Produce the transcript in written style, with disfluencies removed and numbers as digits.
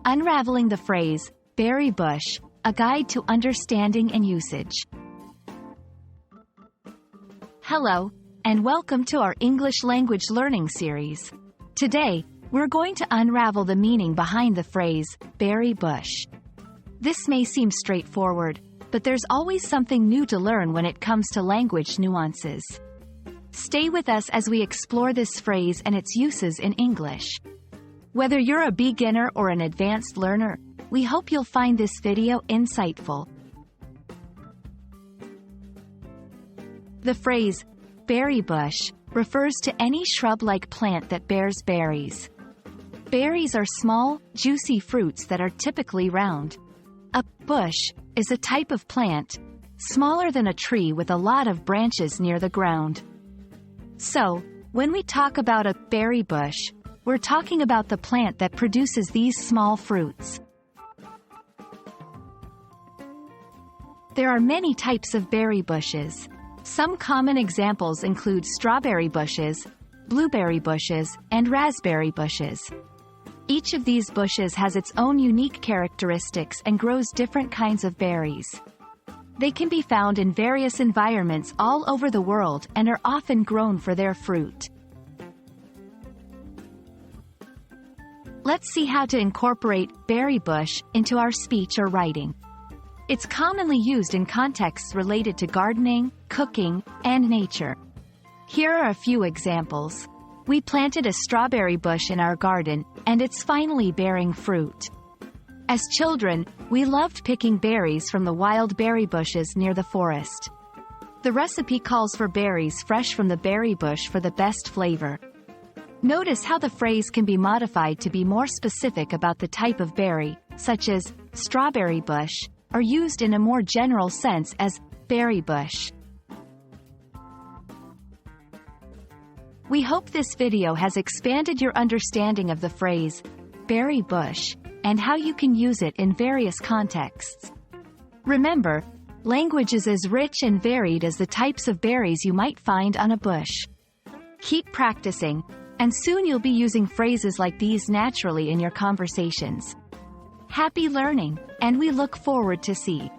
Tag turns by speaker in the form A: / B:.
A: Unraveling the phrase, berry bush, a guide to understanding and usage. Hello, and welcome to our English language learning series. Today, we're going to unravel the meaning behind the phrase, berry bush. This may seem straightforward, but there's always something new to learn when it comes to language nuances. Stay with us as we explore this phrase and its uses in English. Whether you're a beginner or an advanced learner, we hope you'll find this video insightful. The phrase, berry bush, refers to any shrub-like plant that bears berries. Berries are small, juicy fruits that are typically round. A bush is a type of plant, smaller than a tree with a lot of branches near the ground. So, when we talk about a berry bush, we're talking about the plant that produces these small fruits. There are many types of berry bushes. Some common examples include strawberry bushes, blueberry bushes, and raspberry bushes. Each of these bushes has its own unique characteristics and grows different kinds of berries. They can be found in various environments all over the world and are often grown for their fruit. Let's see how to incorporate berry bush into our speech or writing. It's commonly used in contexts related to gardening, cooking, and nature. Here are a few examples. We planted a strawberry bush in our garden, and it's finally bearing fruit. As children, we loved picking berries from the wild berry bushes near the forest. The recipe calls for berries fresh from the berry bush for the best flavor. Notice how the phrase can be modified to be more specific about the type of berry, such as strawberry bush, or used in a more general sense as berry bush. We hope this video has expanded your understanding of the phrase, berry bush, and how you can use it in various contexts. Remember, language is as rich and varied as the types of berries you might find on a bush. Keep practicing, and soon you'll be using phrases like these naturally in your conversations. Happy learning, and we look forward to see